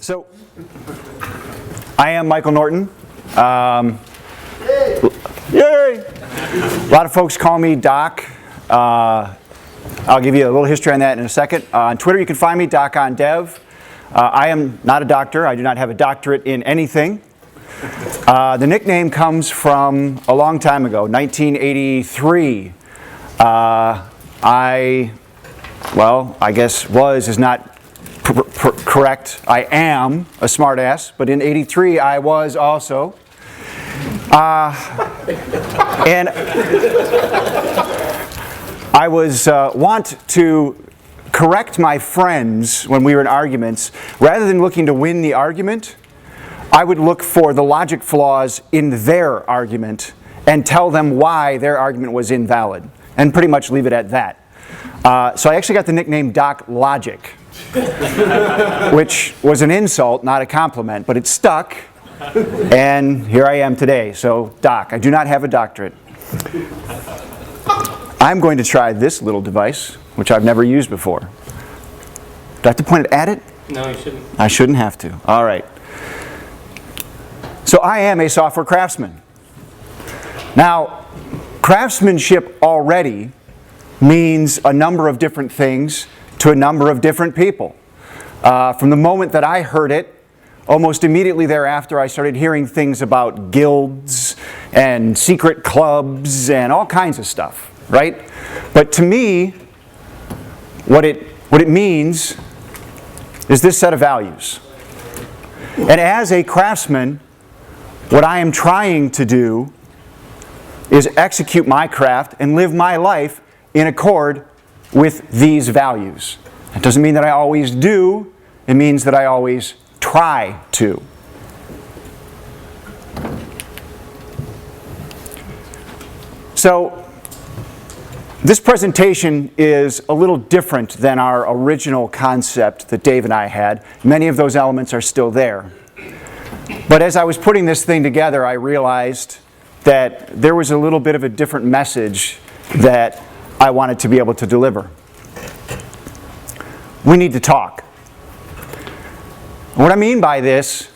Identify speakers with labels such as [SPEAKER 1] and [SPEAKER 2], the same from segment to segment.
[SPEAKER 1] So, I am Michael Norton. Yay! A lot of folks call me Doc. I'll give you a little history on that in a second. On Twitter, you can find me, DocOnDev. I am not a doctor. I do not have a doctorate in anything. The nickname comes from a long time ago, 1983. I guess was is not correct. I am a smartass, but in '83 I was also. And I was want to correct my friends when we were in arguments. Rather than looking to win the argument, I would look for the logic flaws in their argument and tell them why their argument was invalid, and pretty much leave it at that. So I actually got the nickname Doc Logic, which was an insult, not a compliment, but it stuck, and here I am today. So, Doc, I do not have a doctorate. I'm going to try this little device, which I've never used before. Do I have to point it at it?
[SPEAKER 2] No, you shouldn't.
[SPEAKER 1] I shouldn't have to. All right. So I am a software craftsman. Now, craftsmanship already means a number of different things to a number of different people. From the moment that I heard it, almost immediately thereafter I started hearing things about guilds and secret clubs and all kinds of stuff, right? But to me, what it means is this set of values. And as a craftsman, what I am trying to do is execute my craft and live my life in accord with these values. It doesn't mean that I always do, it means that I always try to. So, this presentation is a little different than our original concept that Dave and I had. Many of those elements are still there. But as I was putting this thing together, I realized that there was a little bit of a different message that I wanted to be able to deliver. We need to talk. What I mean by this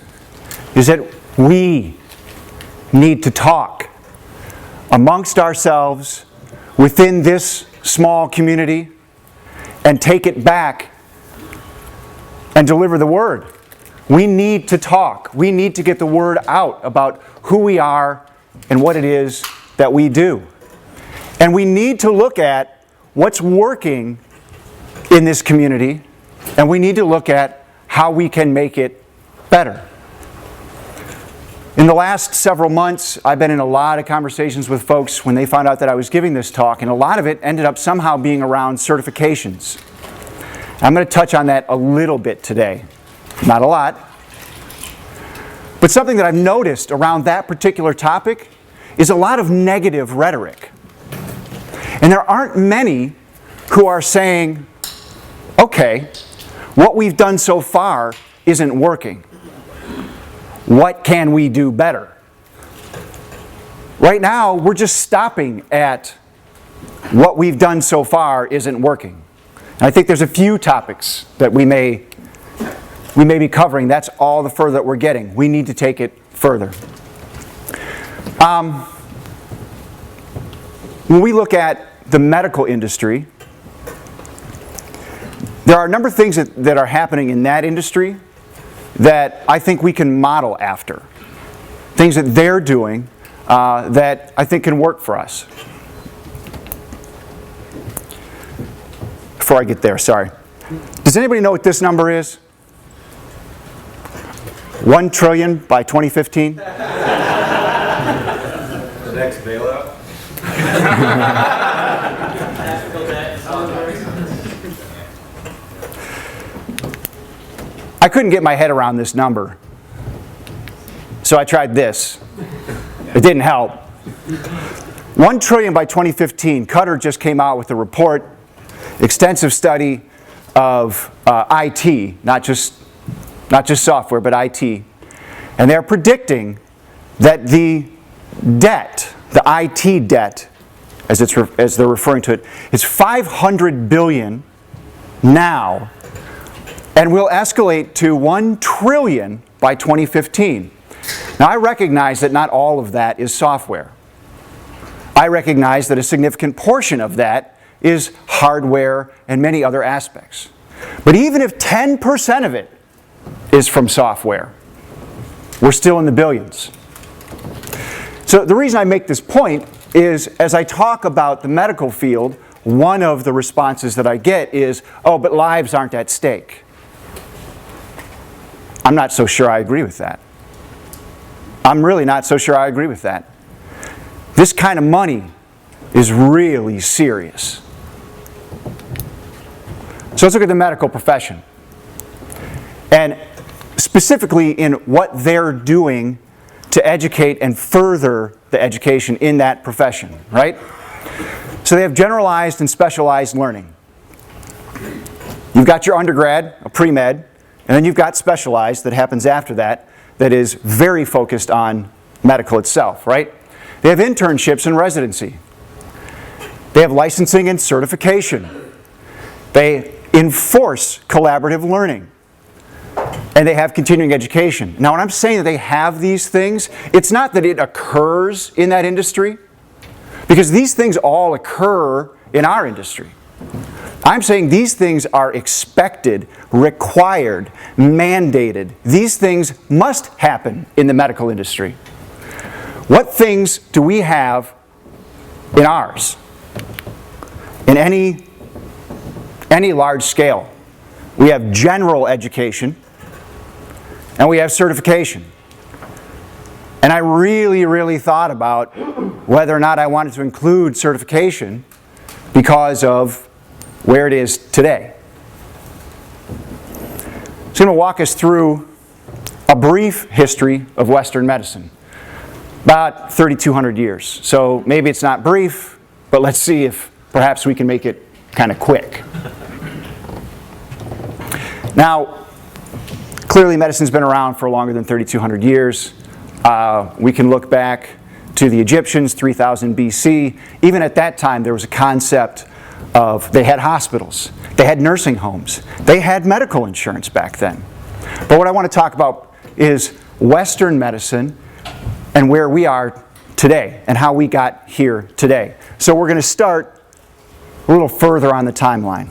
[SPEAKER 1] is that we need to talk amongst ourselves within this small community and take it back and deliver the word. We need to talk. We need to get the word out about who we are and what it is that we do. And we need to look at what's working in this community, and we need to look at how we can make it better. In the last several months, I've been in a lot of conversations with folks when they found out that I was giving this talk, and a lot of it ended up somehow being around certifications. I'm going to touch on that a little bit today. Not a lot. But something that I've noticed around that particular topic is a lot of negative rhetoric. And there aren't many who are saying, okay, what we've done so far isn't working. What can we do better? Right now, we're just stopping at what we've done so far isn't working. And I think there's a few topics that we may be covering. That's all the further that we're getting. We need to take it further. When we look at the medical industry, there are a number of things that are happening in that industry that I think we can model after. Things that they're doing that I think can work for us. Before I get there, sorry. Does anybody know what this number is? 1 trillion by 2015?
[SPEAKER 3] The next bailout?
[SPEAKER 1] I couldn't get my head around this number, so I tried this. It didn't help. 1 trillion by 2015. Qatar just came out with a report, extensive study of IT, not just software, but IT. And they're predicting that the debt, the IT debt, as they're referring to it, is $500 billion now and will escalate to 1 trillion by 2015. Now, I recognize that not all of that is software. I recognize that a significant portion of that is hardware and many other aspects. But even if 10% of it is from software, we're still in the billions. So the reason I make this point is, as I talk about the medical field, one of the responses that I get is, oh, but lives aren't at stake. I'm not so sure I agree with that. I'm really not so sure I agree with that. This kind of money is really serious. So let's look at the medical profession. And specifically in what they're doing to educate and further the education in that profession, right? So they have generalized and specialized learning. You've got your undergrad, a pre-med, and then you've got specialized that happens after that, that is very focused on medical itself, right? They have internships and residency. They have licensing and certification. They enforce collaborative learning. And they have continuing education. Now, when I'm saying that they have these things, it's not that it occurs in that industry, because these things all occur in our industry. I'm saying these things are expected, required, mandated. These things must happen in the medical industry. What things do we have in ours? In any large scale? We have general education, and we have certification. And I really thought about whether or not I wanted to include certification because of where it is today. So I'm going to walk us through a brief history of Western medicine, about 3,200 years. So maybe it's not brief, but let's see if perhaps we can make it kind of quick. Now, clearly medicine's been around for longer than 3,200 years. We can look back to the Egyptians, 3000 BC. Even at that time, there was a concept of, they had hospitals, they had nursing homes, they had medical insurance back then. But what I want to talk about is Western medicine and where we are today and how we got here today. So we're going to start a little further on the timeline.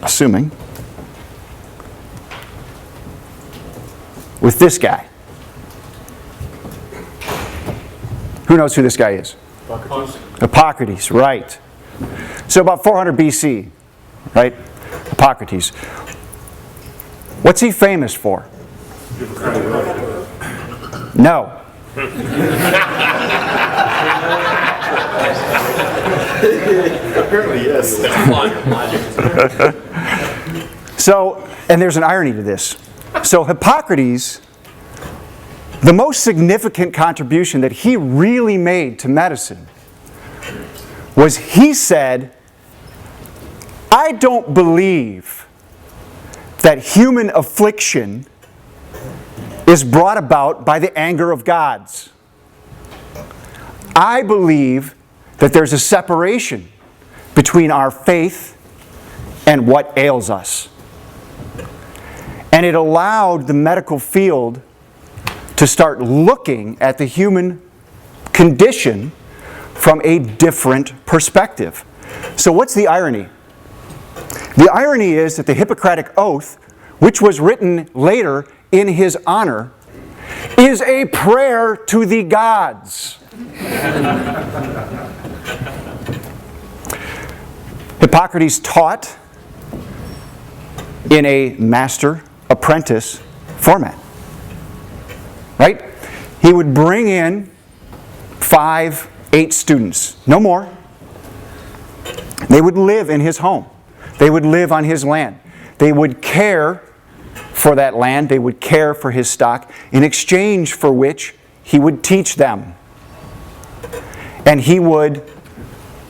[SPEAKER 1] Assuming with this guy. Who knows who this guy is? Hippocrates, right. So about 400 BC, right? Hippocrates. What's he famous for? No.
[SPEAKER 2] Apparently, yes.
[SPEAKER 1] So, and there's an irony to this. So Hippocrates, the most significant contribution that he really made to medicine was he said, I don't believe that human affliction is brought about by the anger of gods. I believe that there's a separation between our faith and what ails us. And it allowed the medical field to start looking at the human condition from a different perspective. So what's the irony? The irony is that the Hippocratic Oath, which was written later in his honor, is a prayer to the gods. Hippocrates taught in a master-apprentice format. Right? He would bring in 5, 8 students, no more. They would live in his home. They would live on his land. They would care for that land. They would care for his stock, in exchange for which he would teach them. And he would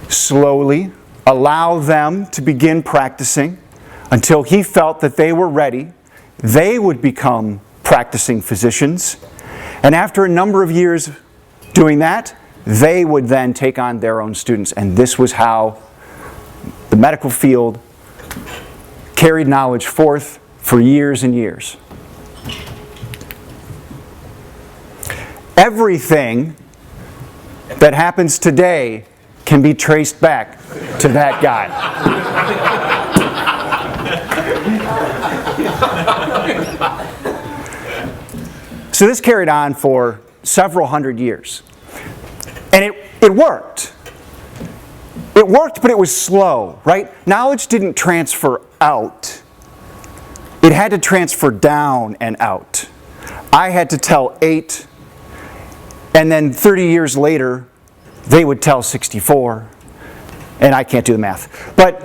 [SPEAKER 1] slowly allow them to begin practicing until he felt that they were ready. They would become practicing physicians. And after a number of years doing that, they would then take on their own students. And this was how the medical field carried knowledge forth for years and years. Everything that happens today can be traced back to that guy. So this carried on for several hundred years. And it worked. It worked, but it was slow, right? Knowledge didn't transfer out. It had to transfer down and out. I had to tell 8, and then 30 years later, they would tell 64. And I can't do the math. But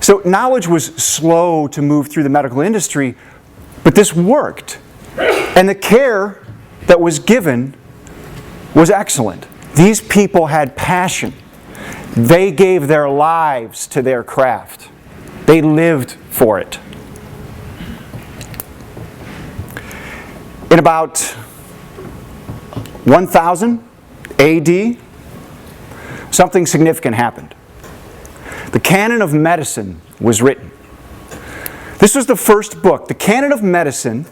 [SPEAKER 1] so knowledge was slow to move through the medical industry, but this worked. And the care that was given was excellent. These people had passion. They gave their lives to their craft. They lived for it. In about 1000 AD, something significant happened. The Canon of Medicine was written. This was the first book. The Canon of Medicine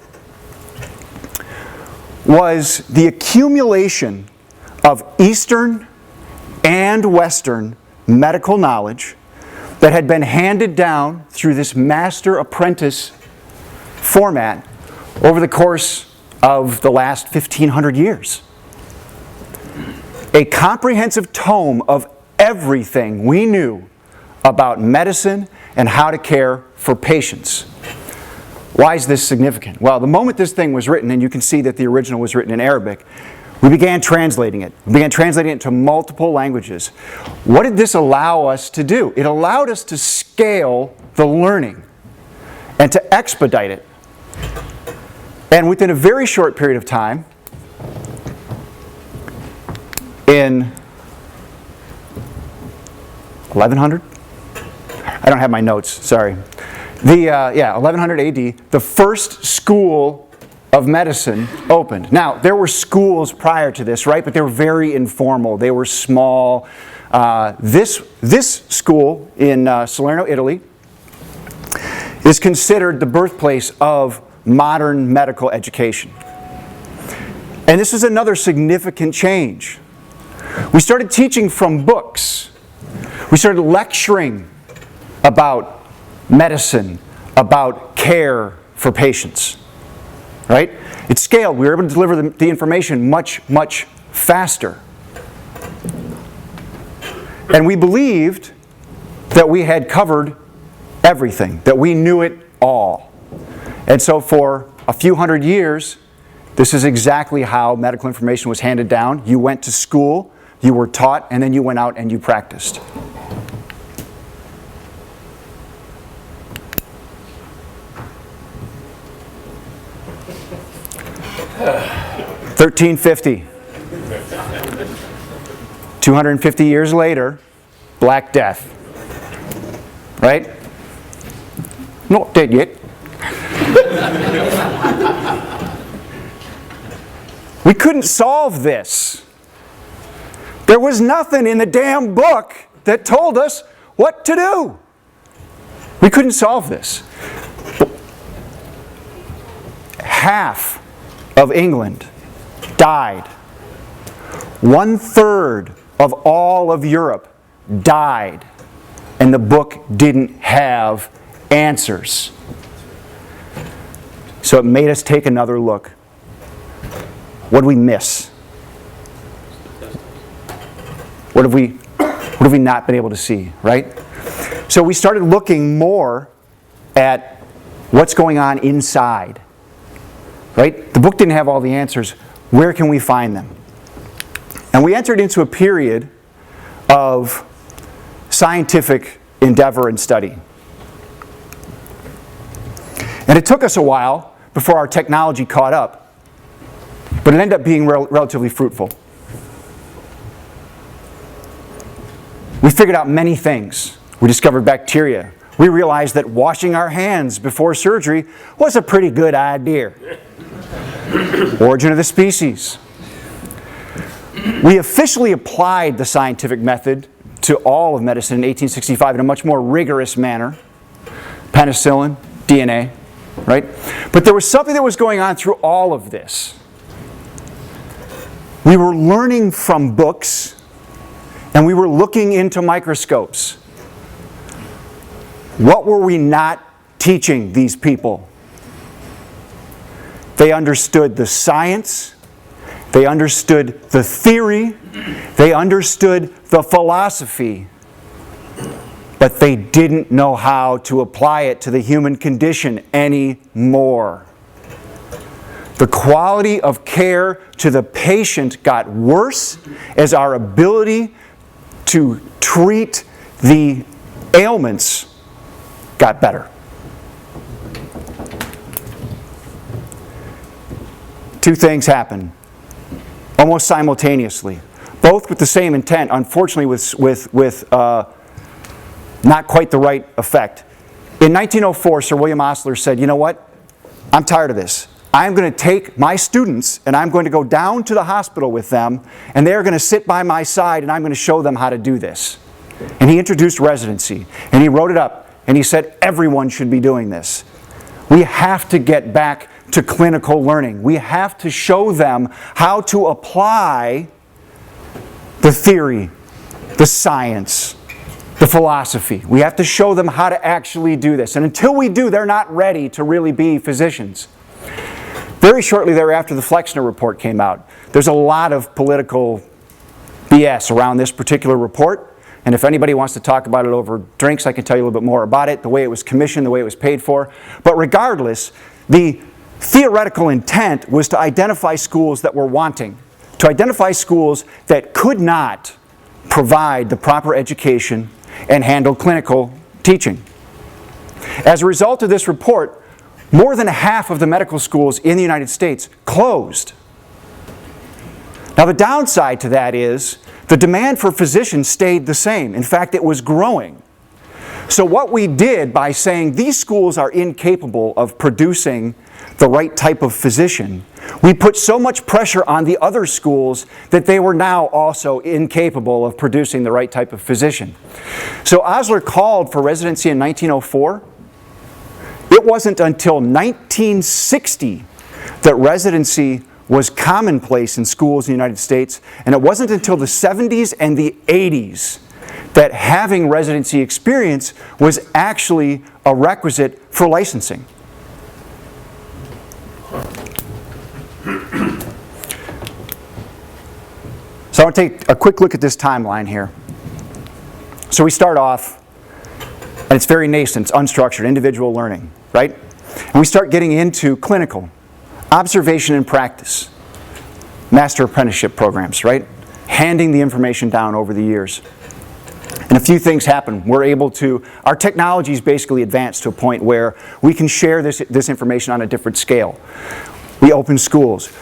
[SPEAKER 1] was the accumulation of Eastern and Western medical knowledge that had been handed down through this master-apprentice format over the course of the last 1,500 years. A comprehensive tome of everything we knew about medicine and how to care for patients. Why is this significant? Well, the moment this thing was written, and you can see that the original was written in Arabic, we began translating it. We began translating it into multiple languages. What did this allow us to do? It allowed us to scale the learning and to expedite it. And within a very short period of time, in 1100? I don't have my notes, sorry. 1100 AD, the first school of medicine opened. Now, there were schools prior to this, right? But they were very informal. They were small. This school in Salerno, Italy, is considered the birthplace of modern medical education. And this is another significant change. We started teaching from books. We started lecturing about medicine, about care for patients. Right? It scaled. We were able to deliver the information much, much faster. And we believed that we had covered everything, that we knew it all. And so for a few hundred years, this is exactly how medical information was handed down. You went to school, you were taught, and then you went out and you practiced. $1350. 250 years later, Black Death. Right? Not dead yet. We couldn't solve this. There was nothing in the damn book that told us what to do. We couldn't solve this. Half of England died. 1/3 of all of Europe died. And the book didn't have answers. So it made us take another look. What did we miss? What have we not been able to see, right? So we started looking more at what's going on inside. Right? The book didn't have all the answers. Where can we find them? And we entered into a period of scientific endeavor and study. And it took us a while before our technology caught up, but it ended up being relatively fruitful. We figured out many things. We discovered bacteria. We realized that washing our hands before surgery was a pretty good idea. Origin of the species. We officially applied the scientific method to all of medicine in 1865 in a much more rigorous manner. Penicillin, DNA, right? But there was something that was going on through all of this. We were learning from books, and we were looking into microscopes. What were we not teaching these people? They understood the science, they understood the theory, they understood the philosophy, but they didn't know how to apply it to the human condition anymore. The quality of care to the patient got worse as our ability to treat the ailments got better. Two things happened almost simultaneously, both with the same intent, unfortunately with not quite the right effect. In 1904, Sir William Osler said, you know what? I'm tired of this. I'm going to take my students and I'm going to go down to the hospital with them, and they're going to sit by my side and I'm going to show them how to do this. And he introduced residency, and he wrote it up, and he said everyone should be doing this. We have to get back to clinical learning. We have to show them how to apply the theory, the science, the philosophy. We have to show them how to actually do this. And until we do, they're not ready to really be physicians. Very shortly thereafter, the Flexner report came out. There's a lot of political BS around this particular report. And if anybody wants to talk about it over drinks, I can tell you a little bit more about it, the way it was commissioned, the way it was paid for. But regardless, the theoretical intent was to identify schools that were wanting, to identify schools that could not provide the proper education and handle clinical teaching. As a result of this report, more than half of the medical schools in the United States closed. Now the downside to that is the demand for physicians stayed the same. In fact, it was growing. So what we did by saying these schools are incapable of producing the right type of physician, we put so much pressure on the other schools that they were now also incapable of producing the right type of physician. So Osler called for residency in 1904. It wasn't until 1960 that residency was commonplace in schools in the United States, and it wasn't until the 70s and the 80s that having residency experience was actually a requisite for licensing. So I want to take a quick look at this timeline here. So we start off, and it's very nascent, it's unstructured, individual learning, right? And we start getting into clinical, observation and practice, master apprenticeship programs, right? Handing the information down over the years. And a few things happen. We're able to, our technology's basically advanced to a point where we can share this information on a different scale. We open schools.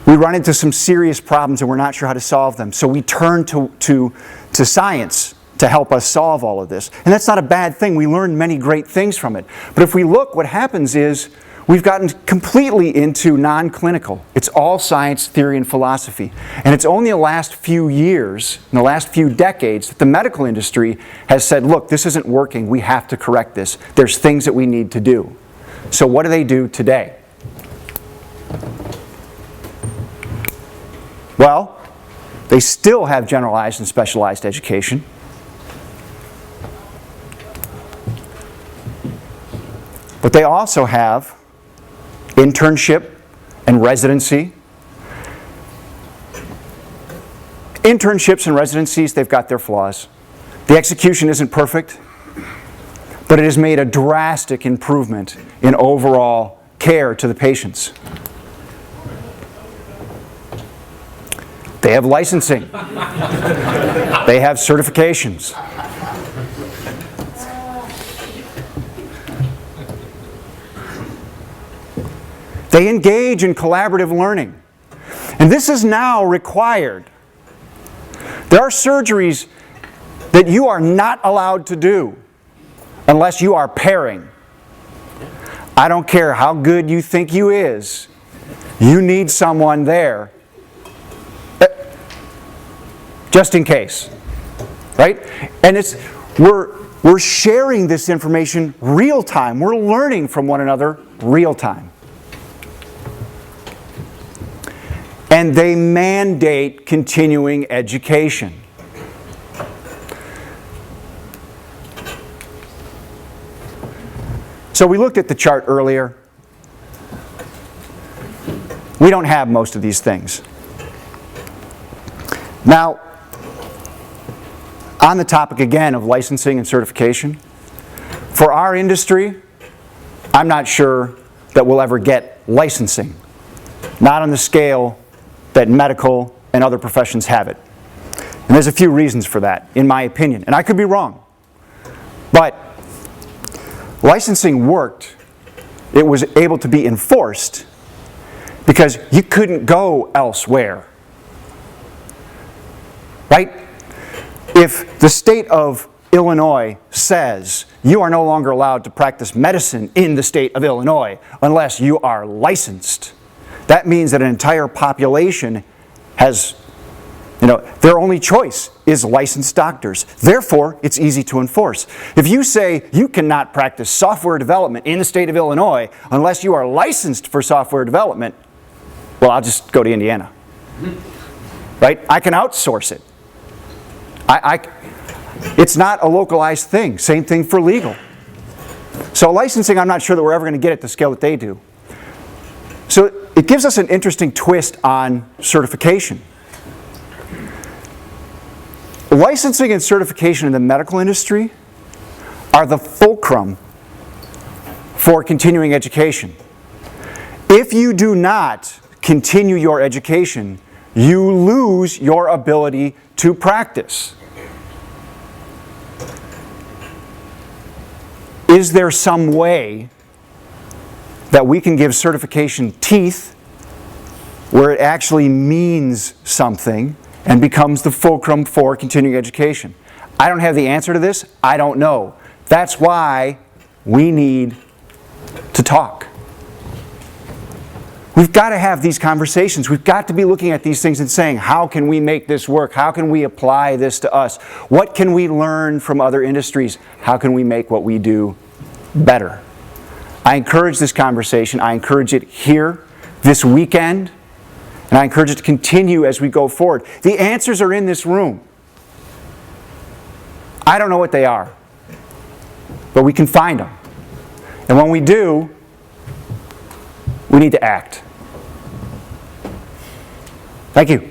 [SPEAKER 1] We run into some serious problems and we're not sure how to solve them. So we turn to science to help us solve all of this. And that's not a bad thing. We learn many great things from it. But if we look, what happens is we've gotten completely into non-clinical. It's all science, theory, and philosophy. And it's only the last few years, in the last few decades, that the medical industry has said, look, this isn't working. We have to correct this. There's things that we need to do. So what do they do today? Well, they still have generalized and specialized education. But they also have internship and residency. Internships and residencies, they've got their flaws. The execution isn't perfect, but it has made a drastic improvement in overall care to the patients. They have licensing. They have certifications. They engage in collaborative learning. And this is now required. There are surgeries that you are not allowed to do unless you are pairing. I don't care how good you think you is. You need someone there just in case. right? And we're sharing this information real time. We're learning from one another real time. And they mandate continuing education. So we looked at the chart earlier. We don't have most of these things. Now, on the topic again of licensing and certification, for our industry, I'm not sure that we'll ever get licensing. Not on the scale that medical and other professions have it. And there's a few reasons for that, in my opinion. And I could be wrong. But licensing worked. It was able to be enforced because you couldn't go elsewhere. Right? If the state of Illinois says you are no longer allowed to practice medicine in the state of Illinois unless you are licensed, that means that an entire population has, their only choice is licensed doctors. Therefore, it's easy to enforce. If you say you cannot practice software development in the state of Illinois unless you are licensed for software development, well, I'll just go to Indiana. Right? I can outsource it. It's not a localized thing. Same thing for legal. So licensing, I'm not sure that we're ever going to get at the scale that they do. So it gives us an interesting twist on certification. Licensing and certification in the medical industry are the fulcrum for continuing education. If you do not continue your education, you lose your ability to practice. Is there some way that we can give certification teeth where it actually means something and becomes the fulcrum for continuing education? I don't have the answer to this. I don't know. That's why we need to talk. We've got to have these conversations. We've got to be looking at these things and saying, how can we make this work? How can we apply this to us? What can we learn from other industries? How can we make what we do better? I encourage this conversation. I encourage it here this weekend, and I encourage it to continue as we go forward. The answers are in this room. I don't know what they are, but we can find them. And when we do, we need to act. Thank you.